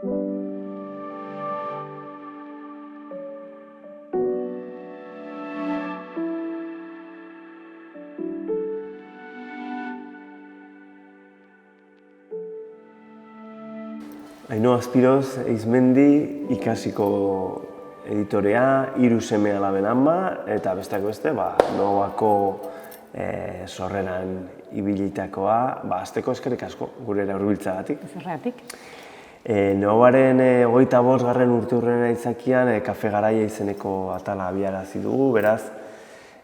Ainhoa Azpiroz Eizmendi ikasiko editorea, 3 seme-alaben ama, eta besteak beste, Novako sorreran ibilitakoa, hasteko eskerrik asko gurera hurbiltzeagatik. Zergatik. Novaren 25. urteurrena aitzakian Kafe Garaia izeneko atala abiarazi dugu, beraz,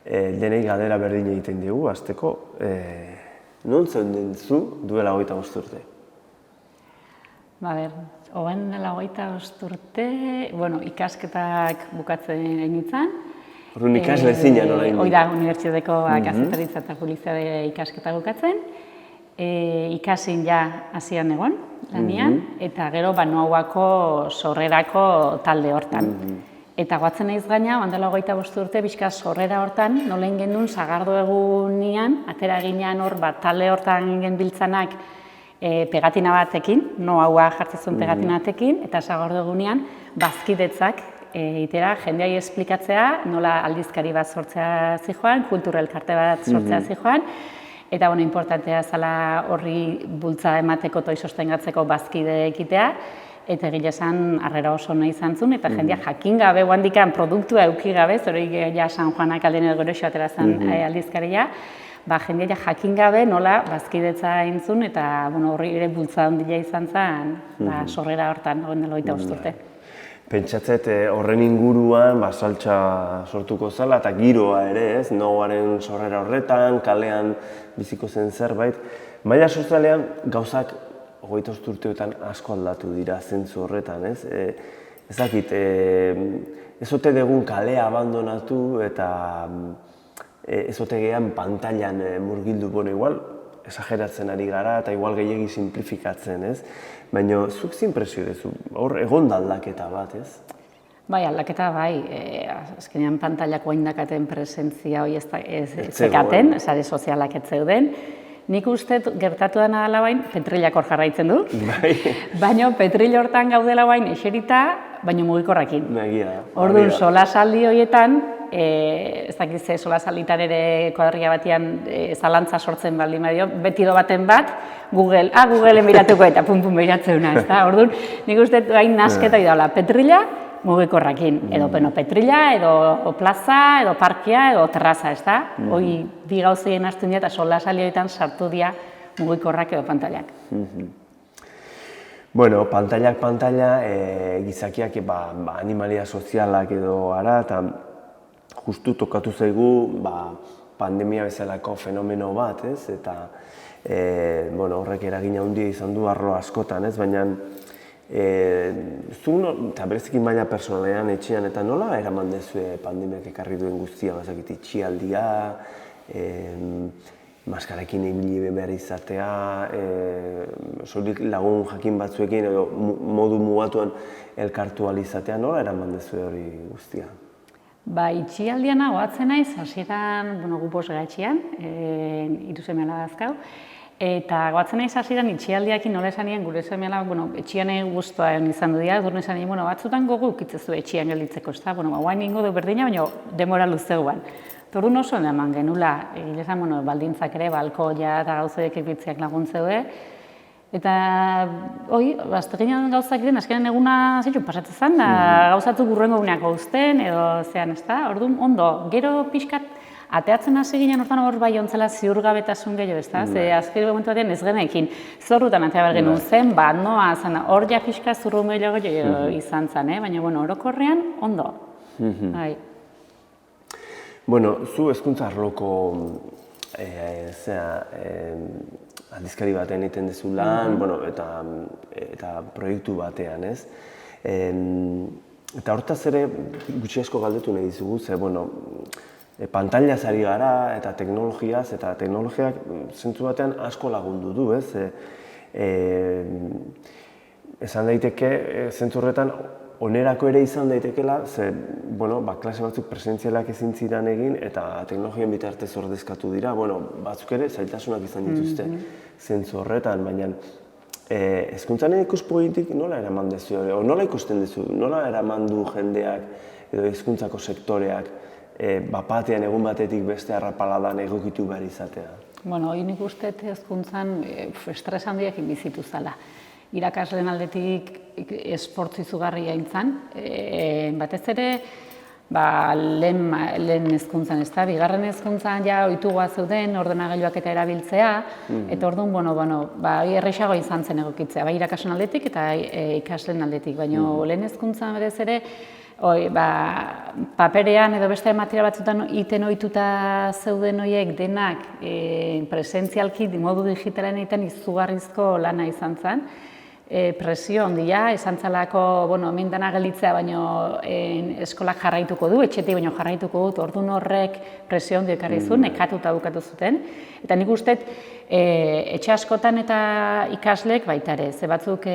denei galdera berdin egiten dugu, hasteko, non zeunden zu duela 25 urte? Oen dela 25 urte, ikasketak bukatzen nintzen. Orduan ikasle zinen orain? Hoi da, unibertsitateko kazetaritza eta publizitate ikasketa bukatzen. Ikasin ja hasian egon, lanian, eta gero Novako sorrerako talde hortan. Eta goatzen naiz gaina, dela 25 urte, bizka sorrera hortan, nola ingen duen sagardo egunean, atera ginean hor, talde hortan ingen biltzanak, pegatina batekin, haua jartzen zuen pegatina batekin, eta sagardo egunean, bazkidetzak itera, jendeai esplikatzea, nola aldizkari bat sortzea zijoan, kultura elkarte bat sortzea zijoan, eta importantea zala horri bultza emateko toi sostengatzeko bazkide ekitea, eta egile esan harrera oso nahi izan zuen, eta jendea jakin gabe, handikan produktua euki gabe, zori ja San Juanak aldien elgoroxo atera zen aldizkaria, jendea jakin gabe nola bazkidetza entzun, eta horri ere bultza handia izan zen, sorrera hortan, dela 25 urte. Pentsatzet horren inguruan saltsa sortuko zela eta giroa ere, ez? Novaren sorrera horretan, kalean biziko zen zerbait. Maila sozialean gauzak 25 urteotan asko aldatu dira zentzu horretan, ez? Ez dakit, ez ote dugun kalea abandonatu eta ez ote gehan pantailan murgildu, igual esageratzen ari gara eta igual gehiagi simplifikatzen, ez? Baina zuk zin presio duzu, hor egon da aldaketa bat, ez? Bai, aldaketa bai, azkenean pantailako indakaten presentzia hori ez zekaten, sare sozialak ez zeuden. Nik uste gertatu dena dela bain, Petrilak hor jarraitzen du, baina Petril hortan gaudela bain eserita, baina mugikorrakin. Orduan, solasaldi horietan, ez dakiz solasalditan ere kuadrilla batian zalantza sortzen baldin badio, betido baten bat, Googleen miratuko eta pum-pum miratzea, ez da? Orduan, nik uste hain nasketa idala, Petrila, mugikorrakin, edo Petrila, edo plaza, edo parkia, edo terraza, ez da? Hoi bi gauzeien hartzen dira eta solasalioetan sartu dira mugikorrak edo pantailak. Bueno, pantaila, gizakiak animalia sozialak edo ara, eta justu tokatu zaigu pandemia bezalako fenomeno bat, ez? Eta horrek eragina handia izan du arlo askotan, ez? Baina eta berezik maila personalean, etxean, eta nola eraman dezue pandemiak ekarri duen guztia, bazakit, itxialdia, maskarekin ibili behar izatea, soilik lagun jakin batzuekin edo modu mugatuan elkartu ahal izatea, nola eraman dezue hori guztia? Itxialdian goatzen naiz, hasieran, gu bost etxean, 3 seme-alaba dazkau, eta goatzen naiz hasieran itxialdiakin nola esan nien gure seme-alaba, etxean guztua izan du dira, durne esan nien, batzutan gogu ukitzezu etxean gelditzeko, ez da, guain ingo du berdina, baina denbora luzeguan. Torun oso eman genula, egilezan, baldintzak ere, balkoia eta gauzoiek ekbitziak laguntzeue, eta azteginan gauzak diren, azkenean eguna zeitxun pasatzen zen, gauzatu gurrengo guneako uzten, edo zean, ez da, orduan, ondo, gero pixkat, ateatzen hasi ginen hortan hor bai ontzela ziurgabetasun gehiago, ez da, ze azkero momentu batean ez genekin, zorrutan atea behar genuen zen, noa, hor ja pixka zurru gehiago izan zen, baina, orokorrean, ondo. Bueno, zu hezkuntza arloko aldizkari batean egiten dezu lan, eta proiektu batean, ez? Eta hortaz ere gutxi asko galdetu nahi dizugu, ze, pantailaz ari gara eta teknologiaz, eta teknologiak zentzu batean asko lagundu du, ez? Esan daiteke, zentzu horretan, onerako ere izan daitekela, ze, klase batzuk presentzialak ezin ziren egin eta teknologien bitartez ordezkatu dira, batzuk ere zailtasunak izan dituzte zentzu horretan, baina hezkuntzaren ikuspegitik nola eraman duzu, o nola ikusten duzu, nola eraman du jendeak edo hezkuntzako sektoreak bapatean egun batetik beste arrapaladan egokitu behar izatea? Bueno, hori nik uste hezkuntzan estres handiekin bizitu zala. Irakasleen aldetik esportzu izugarria intzan, batez ere lehen hezkuntzan, ez da, bigarren hezkuntzan ja ohituagoa zeuden ordenagailuak eta erabiltzea, eta orduan, errazago izan zen egokitzea, bai irakasleen aldetik eta ikasleen aldetik, baina lehen hezkuntzan berez ere, paperean edo beste material batzutan iten ohituta zeuden horiek denak presentzialki modu digitalean egiten izugarrizko lana izan zen. Presio handia, esan zalako, hemen dena gelditzea, baina eskolak jarraituko du, etxetik baino jarraituko dut, orduan horrek presio handia ekarri zuen, nekatuta bukatu zuten. Eta nik uste, etxe askotan eta ikaslek baita ere, ze batzuk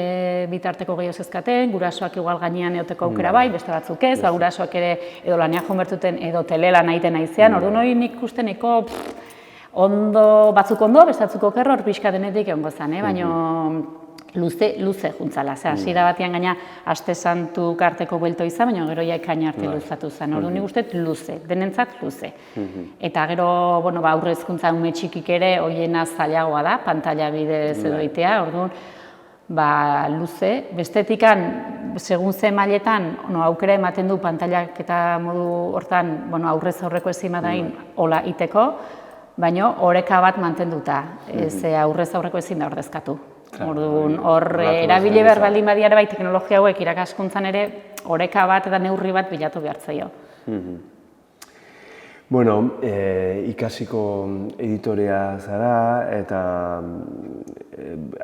bitarteko gehiago zezkaten, gurasoak igual gainean eoteko aukera bai, beste batzuk ez, gurasoak ere edo lanean jonbertuten edo telelan egiten aizean, orduan hori nik uste neko batzuk ondo, beste batzuk okerro, hor pixka denetik egongo zen, baina luze juntzala, hasiera batean gaina aste santu arteko buelto izan, baina gero ja ekaina arte luzatu zen. Orduan nik uste luze, denentzat luze. Eta gero, aurre hezkuntza ume txikik ere hoiena zailagoa da, pantalla bidez edo egitea, orduan luze. Bestetikan, segun ze mailetan, aukera ematen du pantallak eta modu hortan aurrez aurreko ezin badain hola iteko, baina oreka bat mantenduta, ze aurrez aurreko ezin da ordezkatu. Orduan, hor erabile behar baldin badiara bai teknologia hauek irakaskuntzan ere oreka bat eta neurri bat bilatu behartzaio. Bueno, ikasiko editorea zara eta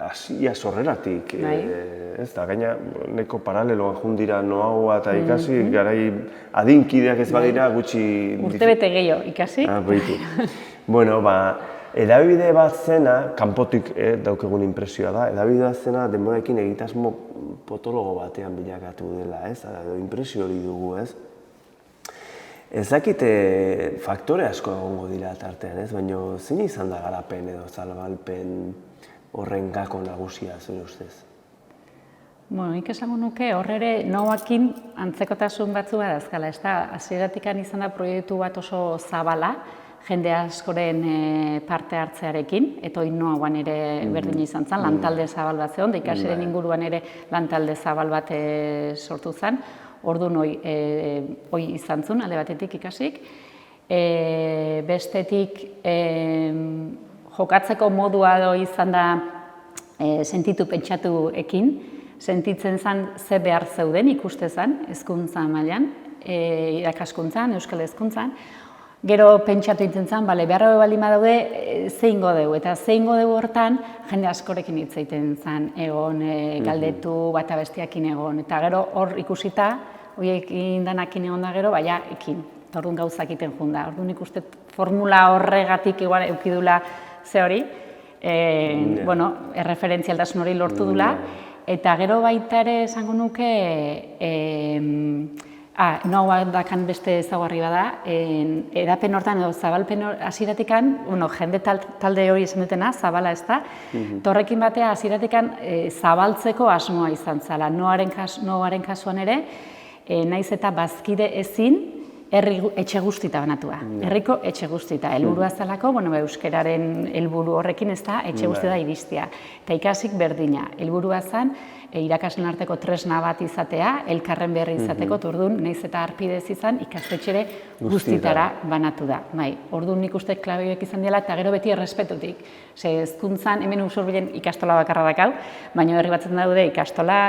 hasia sorreratik, ez da, gaina neko paraleloan jundira noagoa eta ikasi, garai adinkideak ez badira gutxi... Urtebete gehiago ikasi. Bueno, edabide bat zena, kanpotik daukegun impresioa da, edabide bat zena denboraekin egitasmo potologo batean bilakatu dela, ez? Impresio hori dugu, ez? Ez dakite faktore asko egongo dira tartean, ez? Baina zein izan da garapen edo zabalpen horren gako nagusia, zure ustez? Bueno, nik esango nuke hor ere noakin antzekotasun batzu bat azkala, ez da, hasieratik izan da proiektu bat oso zabala, jende askoren parte hartzearekin, eta hori noagoan ere berdina izan zen, lantalde zabal bat zegoen, da ikasiren inguruan ere lantalde zabal bat sortu zen, orduan hori izan zuen, alde batetik ikasik. Bestetik jokatzeko modua izan da sentitu pentsatu ekin, sentitzen zen ze behar zeuden ikuste zen, hezkuntza mailan, irakaskuntzan, euskal hezkuntzan. Gero pentsatu egiten zen, behar baldin badaude, zein godeu, eta zein godeu hortan jende askorekin hitz egiten zen, egon, galdetu, bata bestiakin egon, eta gero hor ikusita, horiekin danakin egon da gero, baina ekin, orduan gauzak egiten junda. Orduan ikuste formula horregatik igual eukidula ze hori, erreferentzialtasun hori lortu dula, eta gero baita ere esango nuke, noa dakan beste ezaugarri bada, edapen hortan edo zabalpen hasieratik-an, jende talde hori esan dutena, zabala ez da, torrekin batea hasieratik-an zabaltzeko asmoa izan zala. Noaren kasuan ere, naiz eta bazkide ezin, herri etxe guztita banatua. Herriko etxe guztita. Helburua zelako, euskararen helburu horrekin ez da, etxe guztita iristea. Eta ikasik berdina. Helburua zen, irakasleen arteko tresna bat izatea, elkarren berri izateko, orduan, nahiz eta harpidez izan, ikastetxere guztitara banatu da. Orduan nik uste klabeoek izan dela, eta gero beti errespetutik. Hezkuntzan, hemen Usurbilen ikastola bakarra dakau, baina herri batzen daude ikastola,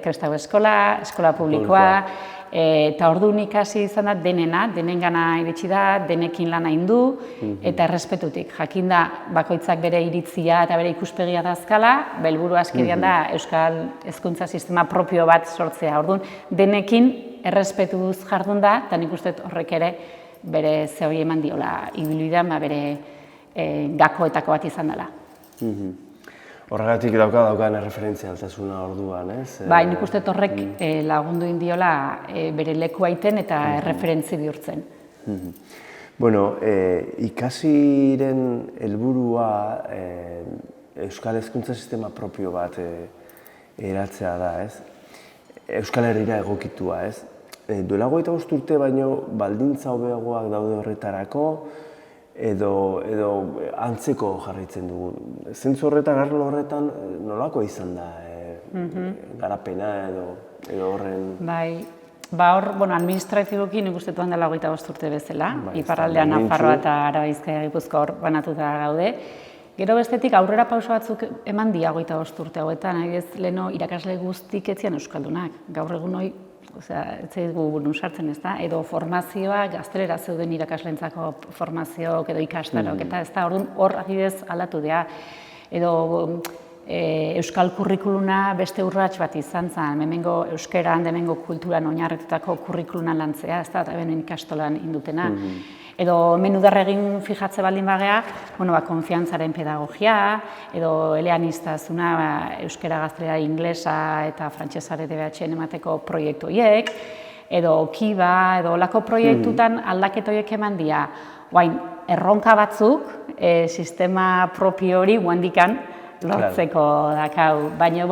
kristau eskola, eskola publikoa, eta orduan ikasi izan da denena, denengana iritsi da, denekin lana indu, eta errespetutik. Jakinda bakoitzak bere iritzia eta bere ikuspegia dazkala, helburu askirian da euskal hezkuntza sistema propio bat sortzea. Orduan, denekin errespetuz jardun da, eta nik uste horrek ere bere zehori eman diola ibilbidean, bere gakoetako bat izan dela. Horregatik daukan erreferentzialtasuna orduan, ez? Bai, nik uste horrek lagundu indiola bere leku aiten eta erreferentzi bihurtzen. Bueno, ikasiren helburua Euskal Hezkuntza sistema propio bat eratzea da, ez? Euskal Herrira egokitua, ez? Duela 25 urte baino baldintza hobeagoak daude horretarako, edo antzeko jarraitzen dugu. Zentzu horretan, arlo horretan, nolako izan da garapena edo horren... Bai, hor, administratiboki nik uste dela 25 urte bezala, iparraldean Nafarroa eta Araba Bizkaia Gipuzkoa hor banatuta gaude. Gero bestetik aurrera pauso batzuk eman dira 25 urte hauetan, adibidez leheno irakasle guztik ez ziren euskaldunak. Gaur egun hori, ez zaigu sartzen ez da, edo formazioa gaztelera zeuden irakaslentzako formazioak edo ikastarok, eta ez da, hor adibidez aldatu dira. Edo euskal kurrikuluna beste urrats bat izan zen, hemengo euskeran, hemengo kulturan oinarritutako kurrikuluna lantzea, ez da, hemen ikastolan indutena. Edo hemen udarra egin fijatze baldin bagea, konfiantzaren pedagogia, edo eleaniztasuna, euskera, gaztelera, inglesa eta frantsesare DBH-en emateko proiektu horiek, edo kiba, edo olako proiektutan aldaketa horiek eman dira. Erronka batzuk, sistema propio hori guandikan lortzeko dakau. Baina,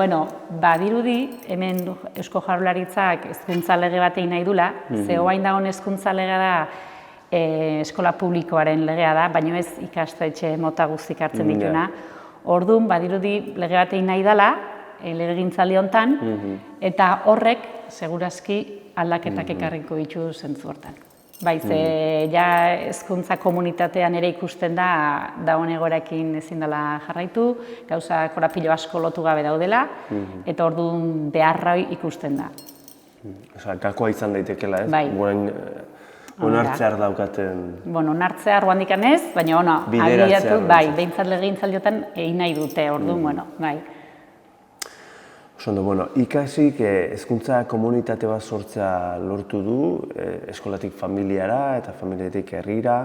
badirudi, hemen Eusko Jaurlaritzak hezkuntza lege bat egin nahi dula, ze orain dagoen hezkuntza legea da eskola publikoaren legea da, baina ez ikastetxe mota guztik hartzen dituna. Orduan, badirudi lege bat egin nahi dela, legegintzaldi honetan, eta horrek, segurazki, aldaketak ekarriko ditu zentzu hortan. Bai, ze ja hezkuntza komunitatean ere ikusten da dagoen egoerekin ezin dela jarraitu, gauza korapilo asko lotu gabe daudela, eta orduan beharra ikusten da. Gakoa izan daitekela, ez? Onartzear daukaten... Onartzear guandikan ez, baina abiatu, behintzat legegintzaldiotan egin nahi dute, orduan, bai. Ikasik hezkuntza komunitate bat sortzea lortu du, eskolatik familiara eta familiatik herrira.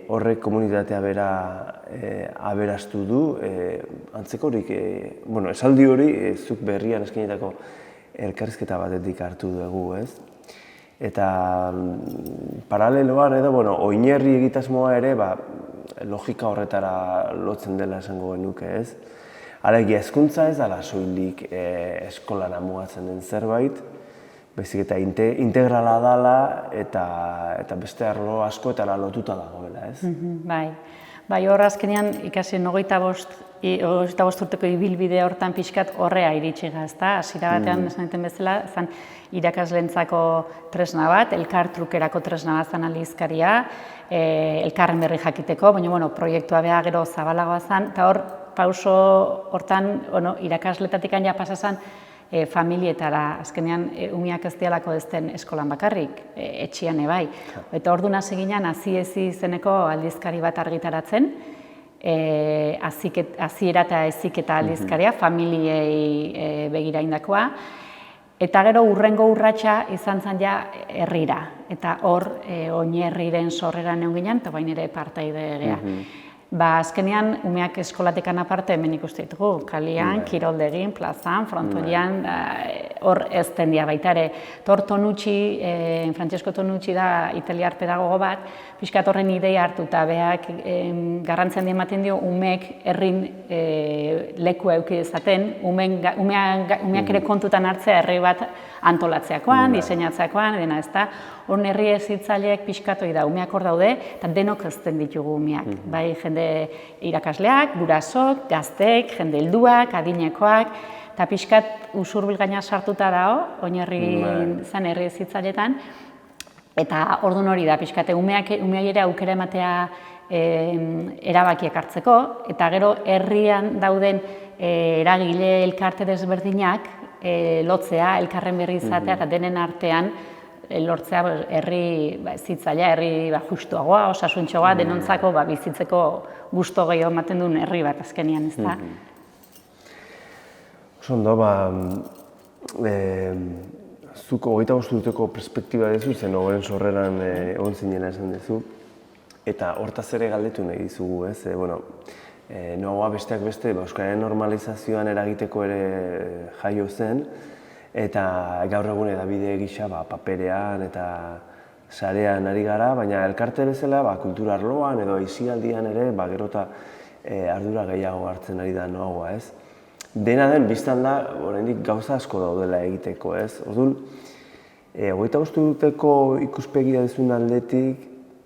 Horrek komunitatea bera aberastu du, antzekorik, esaldi hori, zuk berrian eskainitako elkarrizketa batetik hartu dugu, ez? Eta paraleloan edo, oinarri egitasmoa ere, logika horretara lotzen dela esango genuke, ez? Alegia, hezkuntza ez dela soilik eskolara mugatzen den zerbait, baizik eta integrala dela eta beste arlo askoetara lotuta dagoela, ez? Bai, hor azkenean ikasien 25 urteko ibilbide hortan pixkat horrea iritsi gazta. Hasiera batean, esan duten bezala, zan irakaslentzako tresna bat, elkartrukerako tresna bat zan aldizkaria, elkarren berri jakiteko, baina proiektua beha gero zabalagoa zan, eta hor, pauso hortan irakasletatik ja pasa zan familietara, azkenean umiak ez dialako ez den eskolan bakarrik, etxian ebai. Eta orduan hasi ginen, hazi izeneko aldizkari bat argitaratzen, haziera eta heziketa aldizkaria, familiei begira indakoa, eta gero hurrengo urratsa izan zen ja herrira, eta hor oinarriren sorreran egon ginen, eta bain ere partaide gea. Azkenean, umeak eskolatekan aparte hemen ikuste ditugu, kalian, kiroldegin, plazan, frontoian, hor ez dendia baita ere. Tor Tonucci, Francesco Tonucci da italiar pedagogo bat, pixkat horren ideia hartu eta beak garrantzian ematen dio umeek herrin lekua eduki dezaten, umeak ere kontutan hartzea herri bat antolatzeakoan, diseinatzeakoan, dena ez da. Hor herri hezitzaileek pixkatoi da, umeak hor daude, eta denok ezten ditugu umeak. Bai, jende irakasleak, gurasok, gazteek, jende helduak, adinekoak, eta pixkat usurbil gaina sartuta dago, oinarri zen herri hezitzaileetan, eta orduan hori da, pixkate, umeak ere aukera ematea erabakiak hartzeko, eta gero herrian dauden eragile elkarte desberdinak lotzea, elkarren berri izatea, eta denen artean lortzea herri zitzailea, herri justuagoa, osasuntxoa, denontzako bizitzeko gusto gehiago ematen duen herri bat azkenian, ez da? Ondo, zuk 25 urteko perspektiba dezu, zen ogoren sorreran egon zinena esan dezu, eta hortaz ere galdetu nahi dizugu, ez? Noagoa besteak beste, euskararen normalizazioan eragiteko ere jaio zen, eta gaur egun edabide gisa paperean eta sarean ari gara, baina elkarte bezala kultura arloan edo aisialdian ere gero eta ardura gehiago hartzen ari da Noagoa, ez? Dena den, biztan da, oraindik gauza asko daudela egiteko, ez? Orduan, 25 urteko ikuspegia duzun aldetik,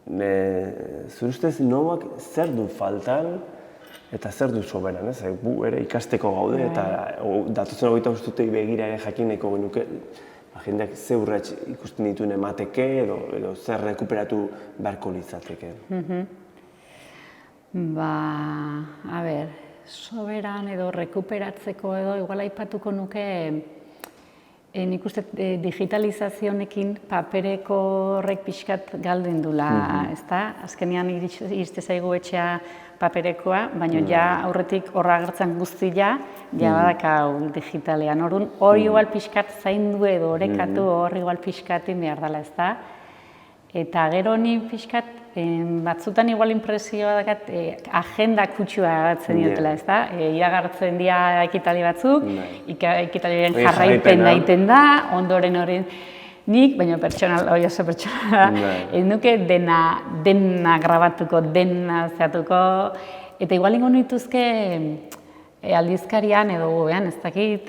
zure ustez Noagoak zer du faltan eta zer du soberan, ez? Gu ere ikasteko gaude eta datozen 25 urtetik begira ere jakineko genuke, jendeak ze urrats ikusten dituen emateke edo zer rekuperatu beharko litzateke. A ber, soberan edo rekuperatzeko edo igual aipatuko nuke nik uste digitalizazionekin papereko horrek pixkat galden dula, ezta? Azkenean iriste zaigu etxea paperekoa, baina ja aurretik horra agertzen guztia, ja badakau digitalean. Orduan, hori igual pixkat zaindu edo orekatu hori igual pixkatin behar dela, ezta? Eta gero ni pixkat, batzutan igual impresioa dakat agenda kutsua agertzen diotela, ezta? Iragartzen dira ekitali batzuk, ekitalien jarraipen egiten da, ondoren hori nik, baina hori oso pertsonala, ez nuke dena grabatuko, dena zeatuko, eta igual ingo nituzke aldizkarian edo gobean, ez dakit,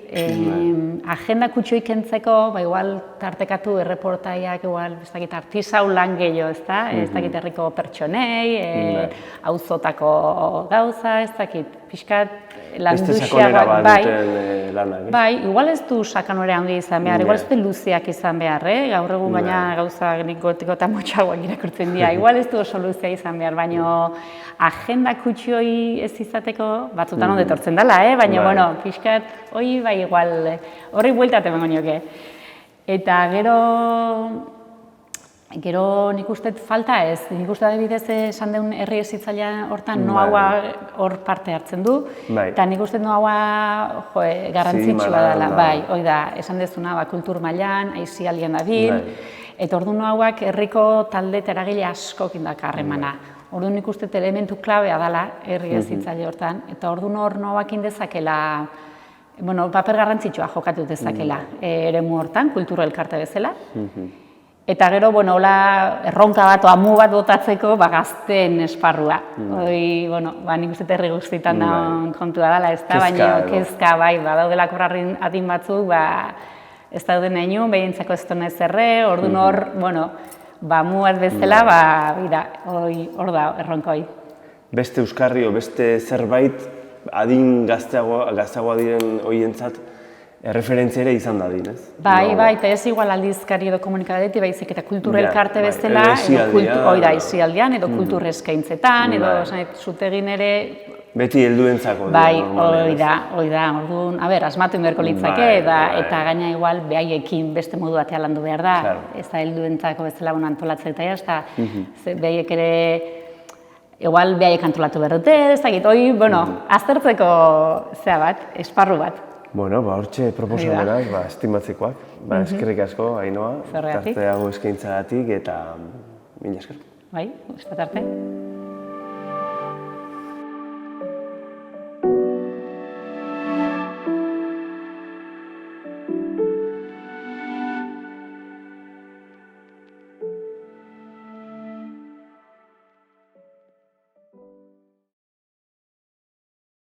agenda kutsuik kentzeko, igual tartekatu erreportaiak, igual, ez dakit, artisau lan gehiago, ez dakit, herriko pertsonei, auzotako gauza, ez dakit, pixkat, beste sakonera bat duten lanak, ez? Bai, igual ez du sakonore handi izan behar, igual ez du luzeak izan behar, gaur egun baina gauza nik gotiko eta motxagoak irakurtzen dira, igual ez du oso luzea izan behar, baina agenda kutsioi ez izateko, batzutan ondo etortzen dela, baina, bueno, pixkat, hori bai igual, horri bueltat emango nioke. Eta gero nik uste falta ez, nik uste adibidez esan deun herri ezitzailea hortan Noagoa hor parte hartzen du, eta nik uste Noagoa garrantzitsua dela, bai, hori da, esan dezuna kultur mailan, aisialdian dabil, eta ordu Noagoak herriko talde eta eragile askokin dakarremana. Orduan nik uste elementu klabea dela herri ezitzaile hortan, eta orduan hor Noagoakin dezakela, paper garrantzitsua jokatu dezakela eremu hortan, kulturo elkarte bezala. Eta gero, hola erronka bat, amu bat botatzeko, gazten esparrua. Nik uste herri guztietan daun kontua dela, ez da, baina kezka, bai, badaudelako adin batzuk, ez dauden nahi behintzako ez duen ezerre, orduan hor, muat bezala, hor da, erronka hori. Beste euskarri o beste zerbait adin gazteagoa diren horientzat referentzia ere izan dadin, ez? Bai, eta ez igual aldizkari edo komunikadetik, baizik eta kultur elkarte bezala, aisialdian, edo kultur eskaintzetan, edo zutegin ere... Beti helduentzako. Bai, hori da, orduan, asmatu inberko litzake, eta gaina igual behaiekin beste modu batean landu behar da, ez da helduentzako bezala antolatzea eta ez, behaiek ere, igual behaiek antolatu behar dute, ez dakit, hori, aztertzeko zea bat, esparru bat. Hortxe proposamenak, estimatzekoak. Eskerrik asko, Ainhoa, tarte hau eskaintzagatik eta mila esker. Bai, ez bat arte.